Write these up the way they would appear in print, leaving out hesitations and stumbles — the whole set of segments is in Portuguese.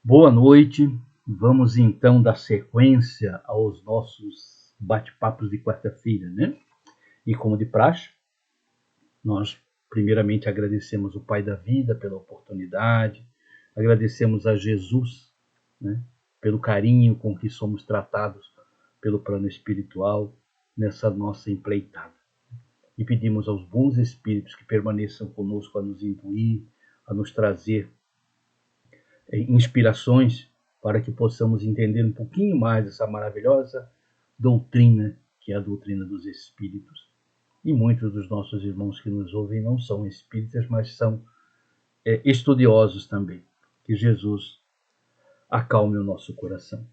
Boa noite. Vamos então dar sequência aos nossos bate-papos de quarta-feira, né? E como de praxe, nós primeiramente agradecemos o Pai da vida pela oportunidade, agradecemos a Jesus, né, pelo carinho com que somos tratados pelo plano espiritual nessa nossa empreitada. E pedimos aos bons espíritos que permaneçam conosco a nos intuir, a nos trazer inspirações para que possamos entender um pouquinho mais essa maravilhosa doutrina, que é a doutrina dos espíritos. E muitos dos nossos irmãos que nos ouvem não são espíritas, mas são estudiosos também. Que Jesus acalme o nosso coração.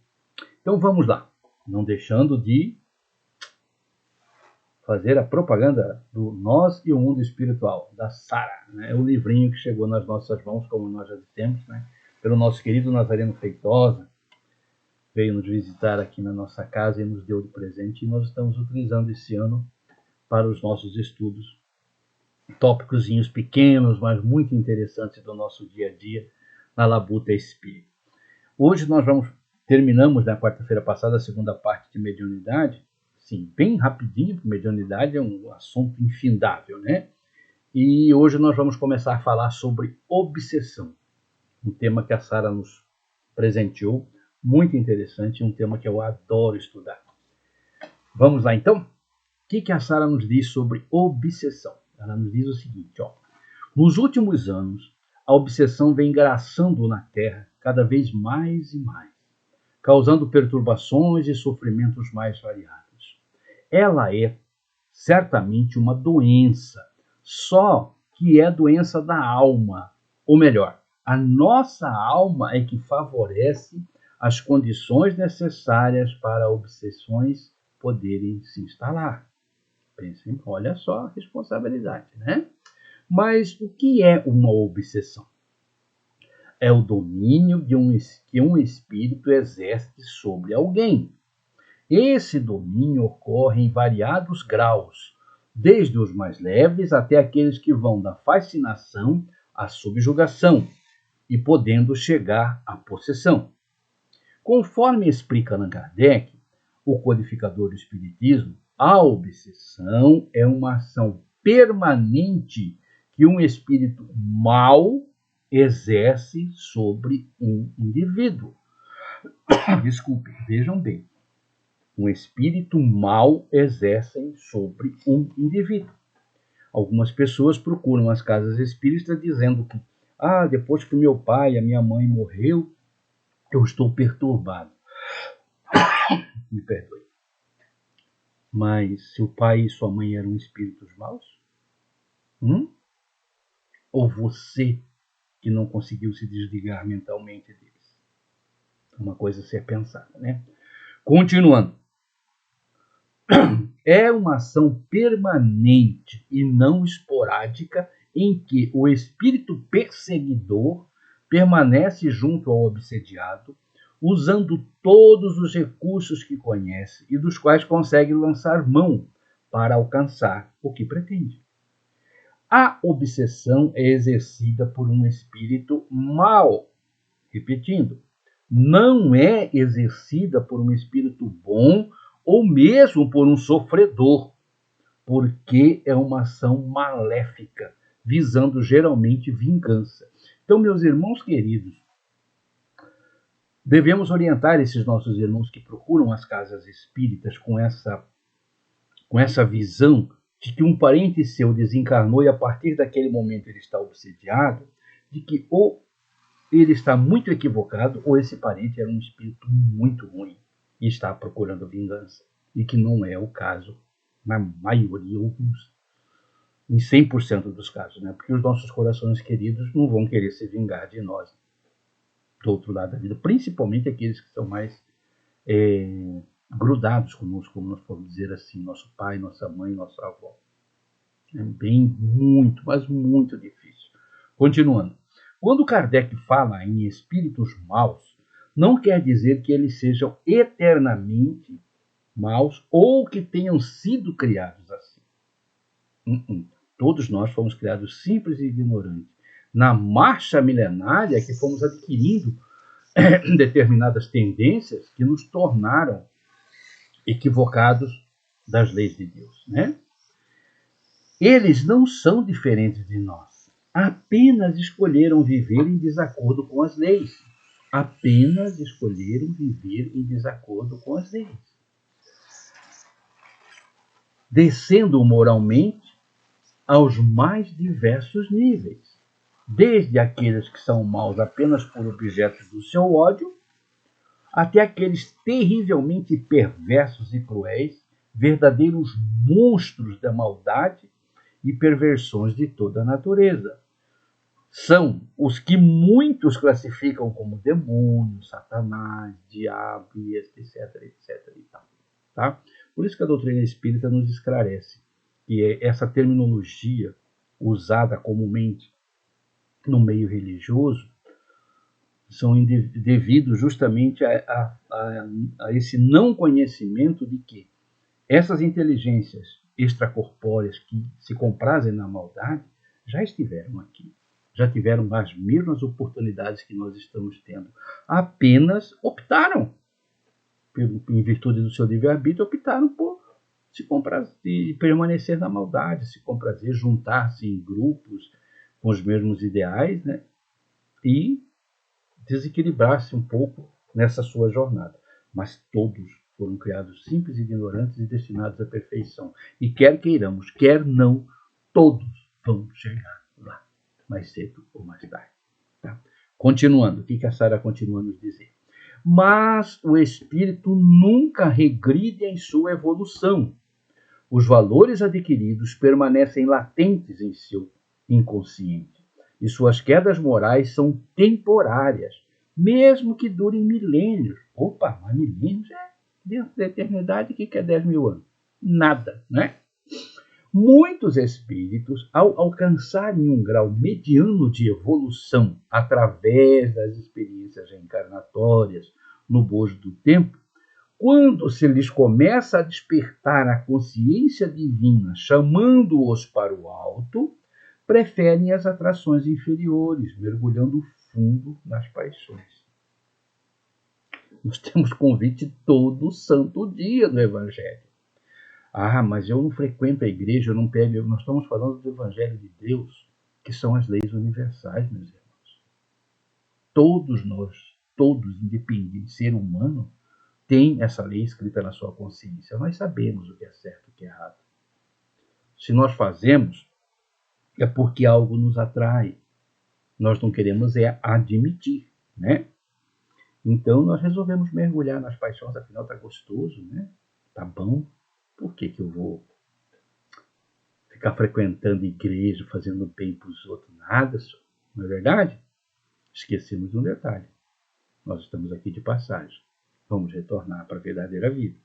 Então vamos lá, não deixando de fazer a propaganda do Nós e o Mundo Espiritual, da Sara, né? É o livrinho que chegou nas nossas mãos, como nós já dissemos, né? Pelo nosso querido Nazareno Feitosa, veio nos visitar aqui na nossa casa e nos deu de presente, e nós estamos utilizando esse ano para os nossos estudos, tópicozinhos pequenos, mas muito interessantes do nosso dia a dia, na labuta espírita. Hoje nós terminamos na quarta-feira passada a segunda parte de mediunidade, sim, bem rapidinho, porque mediunidade é um assunto infindável, né? E hoje nós vamos começar a falar sobre obsessão, um tema que a Sara nos presenteou, muito interessante, um tema que eu adoro estudar. Vamos lá então? O que a Sara nos diz sobre obsessão? Ela nos diz o seguinte, ó: nos últimos anos, a obsessão vem engraçando na Terra cada vez mais e mais, causando perturbações e sofrimentos mais variados. Ela é certamente uma doença, só que é doença da alma, ou melhor, a nossa alma é que favorece as condições necessárias para obsessões poderem se instalar. Pensem, olha só a responsabilidade, né? Mas o que é uma obsessão? É o domínio que um espírito exerce sobre alguém. Esse domínio ocorre em variados graus, desde os mais leves até aqueles que vão da fascinação à subjugação e podendo chegar à possessão. Conforme explica Allan Kardec, o codificador do Espiritismo, a obsessão é uma ação permanente que um espírito mau exerce sobre um indivíduo. Desculpe, vejam bem. Um espírito mau exerce sobre um indivíduo. Algumas pessoas procuram as casas espíritas dizendo que depois que meu pai e a minha mãe morreu, eu estou perturbado. Me perdoe. Mas seu pai e sua mãe eram espíritos maus? Ou você que não conseguiu se desligar mentalmente deles? Uma coisa a ser pensada, né? Continuando. É uma ação permanente e não esporádica em que o espírito perseguidor permanece junto ao obsediado, usando todos os recursos que conhece e dos quais consegue lançar mão para alcançar o que pretende. A obsessão é exercida por um espírito mau. Repetindo, não é exercida por um espírito bom ou mesmo por um sofredor, porque é uma ação maléfica, visando geralmente vingança. Então, meus irmãos queridos, devemos orientar esses nossos irmãos que procuram as casas espíritas com essa visão de que um parente seu desencarnou e a partir daquele momento ele está obsediado, de que ou ele está muito equivocado ou esse parente era um espírito muito ruim e está procurando vingança. E que não é o caso, na maioria, em 100% dos casos, né? Porque os nossos corações queridos não vão querer se vingar de nós do outro lado da vida, principalmente aqueles que são mais grudados conosco, como nós podemos dizer assim, nosso pai, nossa mãe, nossa avó. É muito, mas muito difícil. Continuando. Quando Kardec fala em espíritos maus, não quer dizer que eles sejam eternamente maus ou que tenham sido criados assim. Todos nós fomos criados simples e ignorantes. Na marcha milenária que fomos adquirindo determinadas tendências que nos tornaram equivocados das leis de Deus, né? Eles não são diferentes de nós, apenas escolheram viver em desacordo com as leis. Apenas escolheram viver em desacordo com as leis. Descendo moralmente aos mais diversos níveis, desde aqueles que são maus apenas por objetos do seu ódio, até aqueles terrivelmente perversos e cruéis, verdadeiros monstros da maldade e perversões de toda a natureza. São os que muitos classificam como demônios, Satanás, diabo, etc, etc e tal. Tá? Por isso que a doutrina espírita nos esclarece que essa terminologia usada comumente no meio religioso são devido justamente a esse não conhecimento de que essas inteligências extracorpóreas que se comprazem na maldade já estiveram aqui. Já tiveram as mesmas oportunidades que nós estamos tendo. Apenas optaram, em virtude do seu livre-arbítrio, optaram por se comprazer, permanecer na maldade, se comprazer, juntar-se em grupos com os mesmos ideais, né? E desequilibrar-se um pouco nessa sua jornada. Mas todos foram criados simples, ignorantes e destinados à perfeição. E quer queiramos, quer não, todos vão chegar lá, mais cedo ou mais tarde. Tá? Continuando, o que a Sara continua a nos dizer? Mas o espírito nunca regride em sua evolução. Os valores adquiridos permanecem latentes em seu inconsciente. E suas quedas morais são temporárias, mesmo que durem milênios. Opa, mas milênios é dentro da eternidade, o que é 10 mil anos? Nada, né? Muitos espíritos, ao alcançarem um grau mediano de evolução através das experiências reencarnatórias no bojo do tempo, quando se lhes começa a despertar a consciência divina, chamando-os para o alto, preferem as atrações inferiores, mergulhando fundo nas paixões. Nós temos convite todo santo dia do Evangelho. Ah, mas eu não frequento a igreja, eu não pego. Nós estamos falando do Evangelho de Deus, que são as leis universais, meus irmãos. Todos nós, todos, independente de ser humano, tem essa lei escrita na sua consciência. Nós sabemos o que é certo e o que é errado. Se nós fazemos, é porque algo nos atrai. Nós não queremos admitir, né? Então nós resolvemos mergulhar nas paixões, afinal está gostoso, né? Tá bom. Por que eu vou ficar frequentando igreja, fazendo bem para os outros? Nada, não é verdade? Esquecemos de um detalhe. Nós estamos aqui de passagem. Vamos retornar para a verdadeira vida.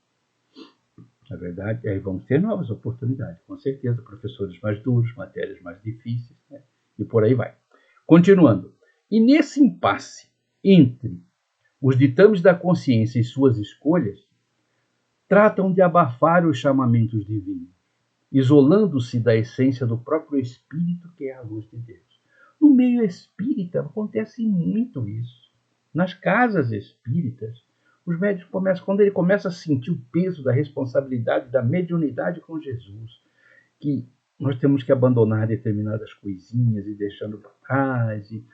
Na verdade, aí vamos ter novas oportunidades, com certeza, professores mais duros, matérias mais difíceis, né? E por aí vai. Continuando. E nesse impasse entre os ditames da consciência e suas escolhas, tratam de abafar os chamamentos divinos, isolando-se da essência do próprio Espírito, que é a luz de Deus. No meio espírita acontece muito isso. Nas casas espíritas, os médios começam, quando ele começa a sentir o peso da responsabilidade da mediunidade com Jesus, que nós temos que abandonar determinadas coisinhas e deixando para trás, e,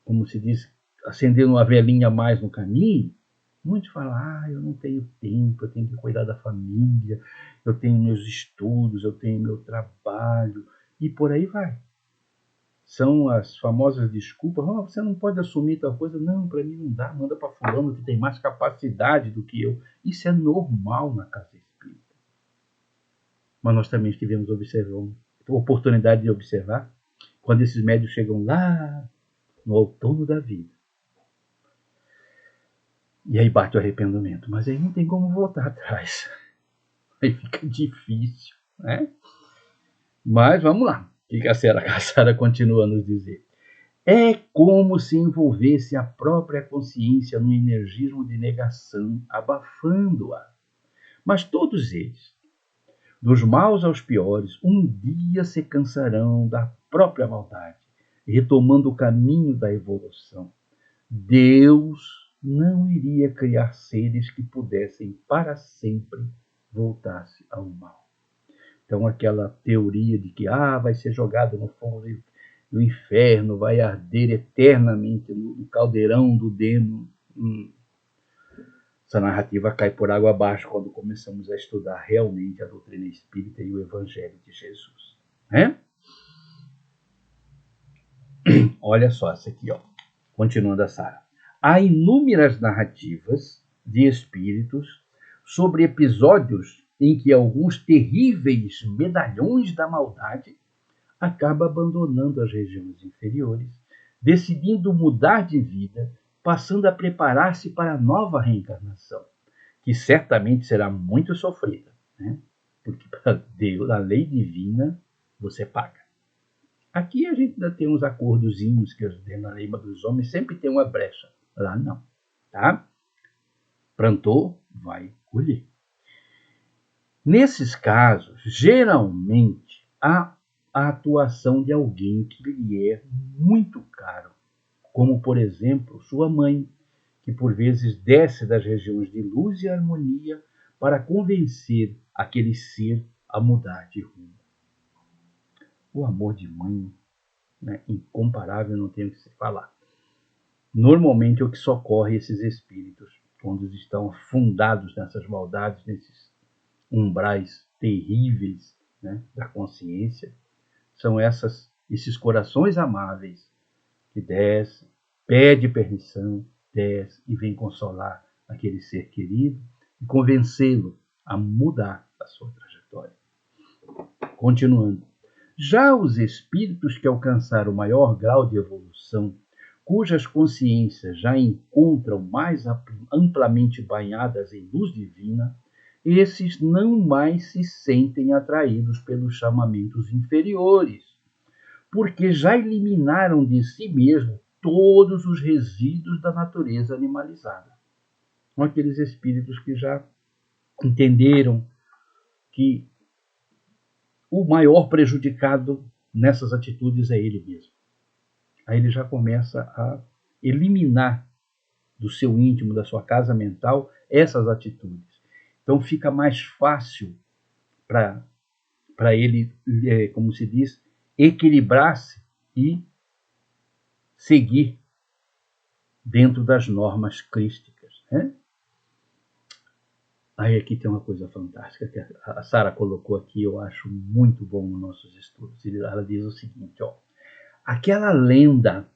como se diz, acendendo uma velhinha a mais no caminho, muitos falam, eu não tenho tempo, eu tenho que cuidar da família, eu tenho meus estudos, eu tenho meu trabalho, e por aí vai. São as famosas desculpas, você não pode assumir tal coisa. Não, para mim não dá, manda para fulano que tem mais capacidade do que eu. Isso é normal na casa espírita. Mas nós também tivemos oportunidade de observar quando esses médios chegam lá no outono da vida. E aí bate o arrependimento, mas aí não tem como voltar atrás. Aí fica difícil, né? Mas vamos lá. O que a Sara continua a nos dizer? É como se envolvesse a própria consciência num energismo de negação, abafando-a. Mas todos eles, dos maus aos piores, um dia se cansarão da própria maldade, retomando o caminho da evolução. Deus não iria criar seres que pudessem para sempre voltar-se ao mal. Então, aquela teoria de que vai ser jogado no fogo do inferno, vai arder eternamente no caldeirão do demo. Essa narrativa cai por água abaixo quando começamos a estudar realmente a doutrina espírita e o Evangelho de Jesus. Né? Olha só essa aqui, ó. Continuando a Sara. Há inúmeras narrativas de espíritos sobre episódios em que alguns terríveis medalhões da maldade acabam abandonando as regiões inferiores, decidindo mudar de vida, passando a preparar-se para a nova reencarnação, que certamente será muito sofrida, né? Porque para Deus, a lei divina, você paga. Aqui a gente ainda tem uns acordozinhos que na lei dos homens sempre tem uma brecha. Lá não, tá? Plantou, vai colher. Nesses casos, geralmente, há a atuação de alguém que lhe é muito caro, como, por exemplo, sua mãe, que por vezes desce das regiões de luz e harmonia para convencer aquele ser a mudar de rumo. O amor de mãe, né, incomparável, não tem o que se falar. Normalmente é o que socorre esses espíritos quando estão afundados nessas maldades, nesses umbrais terríveis, né, da consciência. São esses corações amáveis que descem, pede permissão, desce e vem consolar aquele ser querido e convencê-lo a mudar a sua trajetória. Continuando. Já os espíritos que alcançaram o maior grau de evolução, cujas consciências já encontram mais amplamente banhadas em luz divina, esses não mais se sentem atraídos pelos chamamentos inferiores, porque já eliminaram de si mesmo todos os resíduos da natureza animalizada. São aqueles espíritos que já entenderam que o maior prejudicado nessas atitudes é ele mesmo. Aí ele já começa a eliminar do seu íntimo, da sua casa mental, essas atitudes. Então fica mais fácil para ele, como se diz, equilibrar-se e seguir dentro das normas crísticas. Né? Aí aqui tem uma coisa fantástica que a Sara colocou aqui, eu acho muito bom nos nossos estudos. Ela diz o seguinte, ó, aquela lenda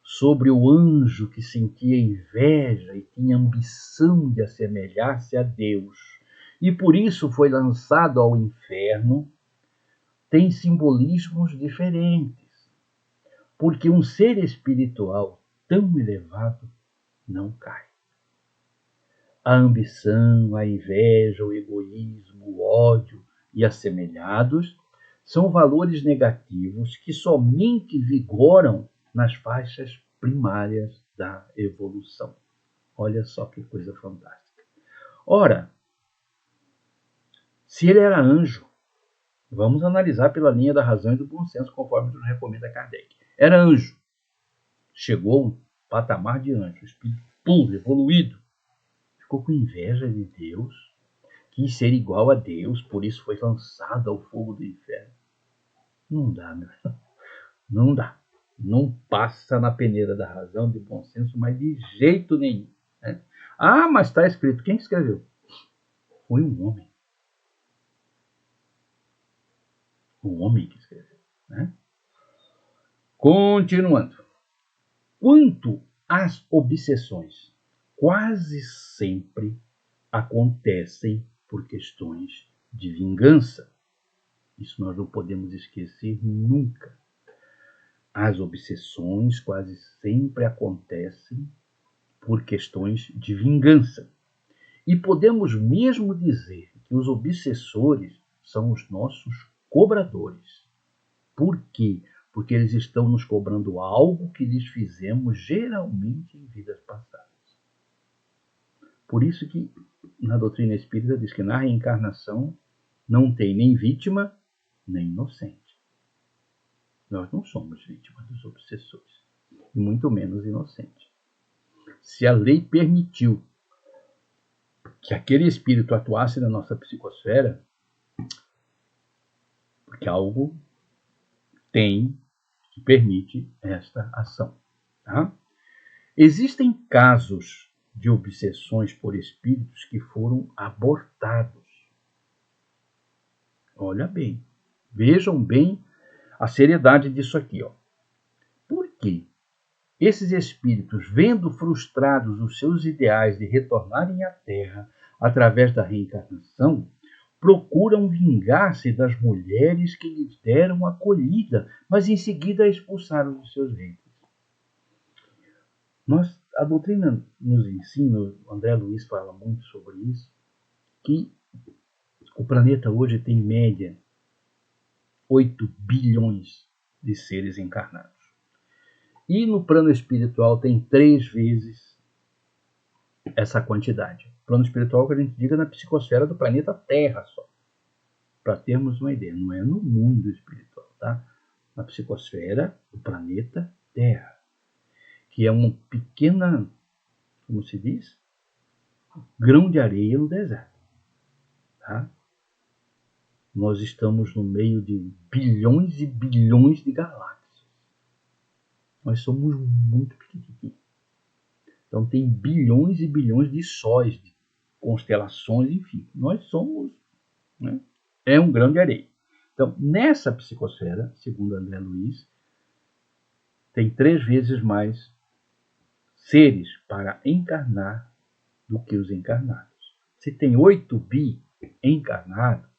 sobre o anjo que sentia inveja e tinha ambição de assemelhar-se a Deus, e por isso foi lançado ao inferno, tem simbolismos diferentes, porque um ser espiritual tão elevado não cai. A ambição, a inveja, o egoísmo, o ódio e assemelhados são valores negativos que somente vigoram nas faixas primárias da evolução. Olha só que coisa fantástica. Ora, se ele era anjo, vamos analisar pela linha da razão e do bom senso, conforme nos recomenda Kardec. Era anjo. Chegou um patamar de anjo, espírito puro, evoluído. Ficou com inveja de Deus, quis ser igual a Deus, por isso foi lançado ao fogo do inferno. Não dá, meu irmão. Não dá. Não passa na peneira da razão, do bom senso, mas de jeito nenhum. Né? Mas está escrito. Quem escreveu? Foi um homem. O homem que escreveu. Né? Continuando. Quanto às obsessões, quase sempre acontecem por questões de vingança. Isso nós não podemos esquecer nunca. As obsessões quase sempre acontecem por questões de vingança. E podemos mesmo dizer que os obsessores são os nossos cobradores. Por quê? Porque eles estão nos cobrando algo que lhes fizemos geralmente em vidas passadas. Por isso que na doutrina espírita diz que na reencarnação não tem nem vítima, nem inocente. Nós não somos vítimas dos obsessores, e muito menos inocentes. se a lei permitiu que aquele espírito atuasse na nossa psicosfera, porque algo tem que permite esta ação. Tá? Existem casos de obsessões por espíritos que foram abortados. Olha bem, vejam bem a seriedade disso aqui. Por quê? Esses espíritos, vendo frustrados os seus ideais de retornarem à Terra através da reencarnação, procuram vingar-se das mulheres que lhes deram acolhida, mas em seguida a expulsaram dos seus reinos. A doutrina nos ensina, o André Luiz fala muito sobre isso, que o planeta hoje tem em média 8 bilhões de seres encarnados. E no plano espiritual tem 3 vezes essa quantidade. Plano espiritual que a gente diga na psicosfera do planeta Terra só. Para termos uma ideia, não é no mundo espiritual, tá? Na psicosfera do planeta Terra. Que é uma pequena, como se diz? Grão de areia no deserto. Tá? Nós estamos no meio de bilhões e bilhões de galáxias. Nós somos muito pequenininhos. Então tem bilhões e bilhões de sóis, de constelações, enfim. Nós somos, né? É um grão de areia. Então, nessa psicosfera, segundo André Luiz, tem 3 vezes mais seres para encarnar do que os encarnados. Se tem 8 bi encarnados,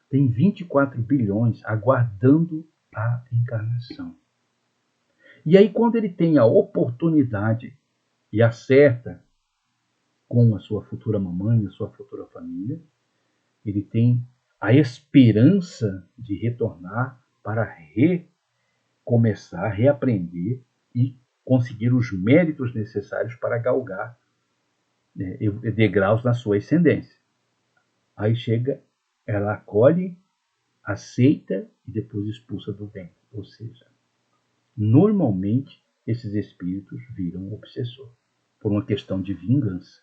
tem 24 bilhões aguardando a encarnação. E aí, quando ele tem a oportunidade e acerta com a sua futura mamãe, a sua futura família, ele tem a esperança de retornar para recomeçar, reaprender e conseguir os méritos necessários para galgar degraus na sua ascendência. Aí chega, ela acolhe, aceita e depois expulsa do ventre. Ou seja, normalmente esses espíritos viram obsessor por uma questão de vingança.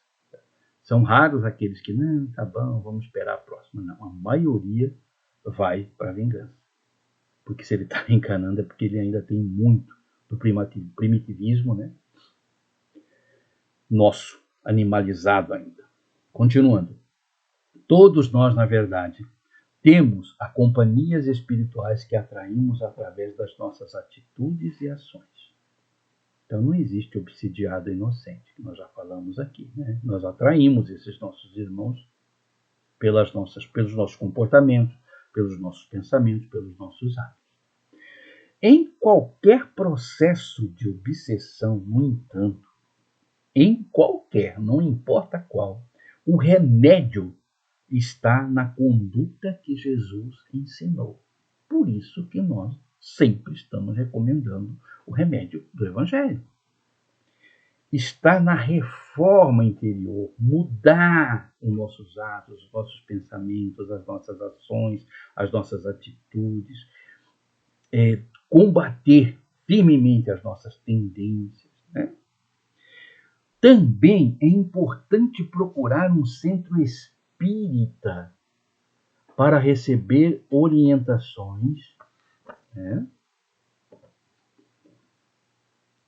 São raros aqueles que, não, tá bom, vamos esperar a próxima. Não, a maioria vai para a vingança. Porque se ele está encanando é porque ele ainda tem muito do primitivismo, né? Nosso, animalizado ainda. Continuando. Todos nós, na verdade, temos a companhias espirituais que atraímos através das nossas atitudes e ações. Então não existe obsidiado inocente, que nós já falamos aqui, né? Nós atraímos esses nossos irmãos pelos nossos comportamentos, pelos nossos pensamentos, pelos nossos atos. Em qualquer processo de obsessão, no entanto, em qualquer, não importa qual, o remédio está na conduta que Jesus ensinou. Por isso que nós sempre estamos recomendando o remédio do Evangelho. Está na reforma interior, mudar os nossos atos, os nossos pensamentos, as nossas ações, as nossas atitudes, combater firmemente as nossas tendências, né? Também é importante procurar um centro espírita para receber orientações, né?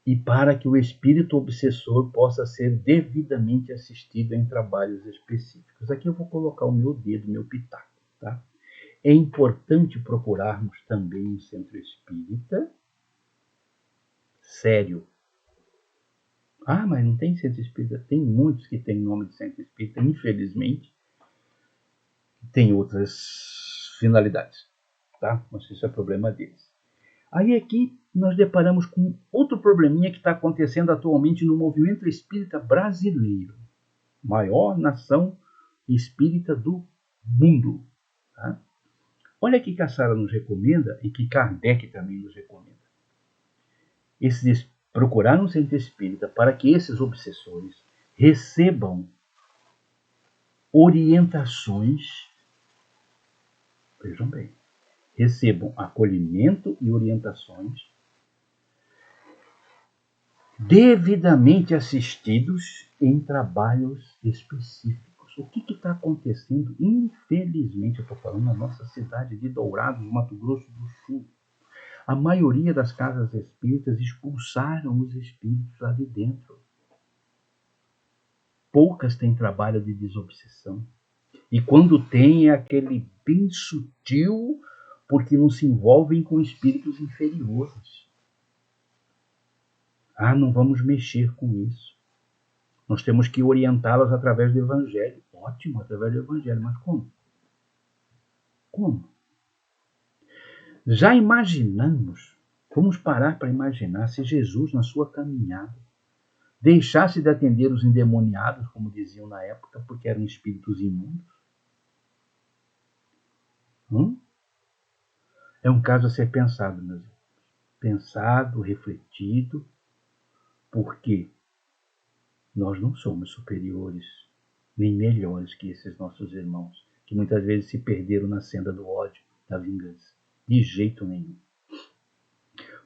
E para que o espírito obsessor possa ser devidamente assistido em trabalhos específicos. Aqui eu vou colocar o meu dedo, meu pitaco, tá? É importante procurarmos também um centro espírita sério. Ah, mas não tem centro espírita? Tem muitos que têm nome de centro espírita, infelizmente. Tem outras finalidades, tá? Mas isso é problema deles. Aí aqui nós deparamos com outro probleminha que está acontecendo atualmente no movimento espírita brasileiro, maior nação espírita do mundo. Tá? Olha aqui que a Sara nos recomenda e que Kardec também nos recomenda. Procurar um centro espírita para que esses obsessores recebam orientações, vejam bem, recebam acolhimento e orientações devidamente assistidos em trabalhos específicos. O que está acontecendo? Infelizmente, eu estou falando na nossa cidade de Dourados, Mato Grosso do Sul. A maioria das casas espíritas expulsaram os espíritos lá de dentro. Poucas têm trabalho de desobsessão. E quando tem, é aquele bem sutil, porque não se envolvem com espíritos inferiores. Não vamos mexer com isso. Nós temos que orientá-las através do Evangelho. Ótimo, através do Evangelho, mas como? Como? Já imaginamos, vamos parar para imaginar se Jesus, na sua caminhada, deixasse de atender os endemoniados, como diziam na época, porque eram espíritos imundos? É um caso a ser pensado, meus irmãos. Pensado, refletido, porque nós não somos superiores nem melhores que esses nossos irmãos, que muitas vezes se perderam na senda do ódio, da vingança. De jeito nenhum.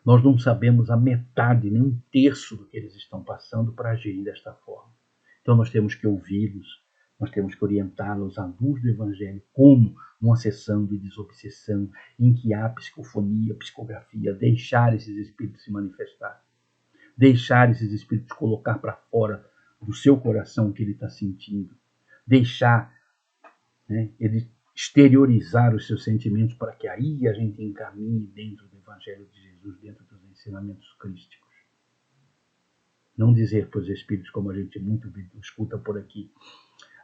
Nós não sabemos a metade, nem um terço do que eles estão passando para agirem desta forma. Então nós temos que ouvi-los, nós temos que orientá-los à luz do Evangelho, como uma sessão de desobsessão, em que há psicofonia, psicografia, deixar esses espíritos se manifestar, deixar esses espíritos colocar para fora do seu coração o que ele está sentindo, deixar ele exteriorizar os seus sentimentos para que aí a gente encaminhe dentro do Evangelho de Jesus, dentro dos ensinamentos crísticos. Não dizer para os espíritos, como a gente muito escuta por aqui,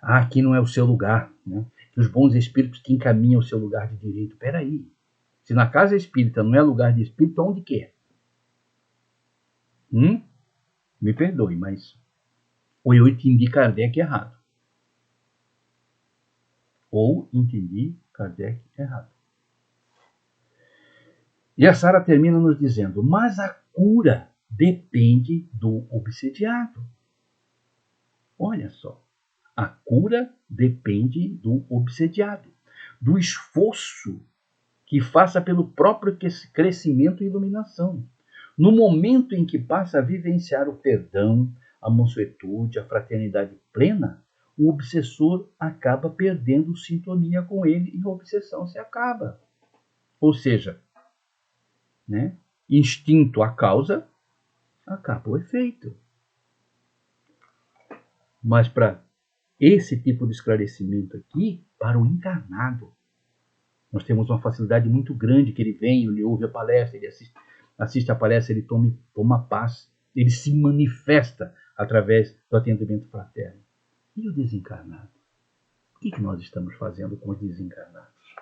aqui não é o seu lugar, né? Que os bons espíritos te encaminham ao seu lugar de direito. Espera aí, se na casa espírita não é lugar de espírito, onde que é? Me perdoe, mas ou eu entendi Kardec errado. Ou entendi Kardec errado. E a Sara termina nos dizendo, mas a cura depende do obsediado. Olha só, a cura depende do obsediado, do esforço que faça pelo próprio crescimento e iluminação. No momento em que passa a vivenciar o perdão, a mansuetude, a fraternidade plena, o obsessor acaba perdendo sintonia com ele e a obsessão se acaba. Ou seja, instinto a causa, acaba o efeito. Mas para esse tipo de esclarecimento aqui, para o encarnado, nós temos uma facilidade muito grande que ele vem, ele ouve a palestra, ele assiste a palestra, ele toma paz, ele se manifesta através do atendimento fraterno. E o desencarnado? O que nós estamos fazendo com os desencarnados?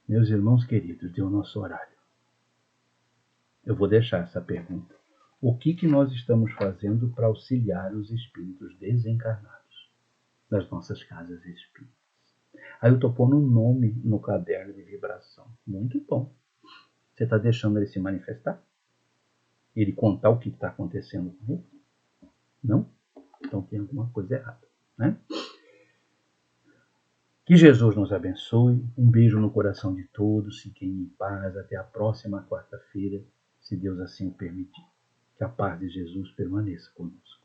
Meus irmãos queridos, deu o nosso horário. Eu vou deixar essa pergunta. O que nós estamos fazendo para auxiliar os espíritos desencarnados nas nossas casas espíritas? Aí eu estou pondo um nome no caderno de vibração. Muito bom. Você está deixando ele se manifestar? Ele contar o que está acontecendo com ele? Não? Então tem alguma coisa errada, né? Que Jesus nos abençoe. Um beijo no coração de todos. Fiquem em paz. Até a próxima quarta-feira, se Deus assim o permitir. Que a paz de Jesus permaneça conosco.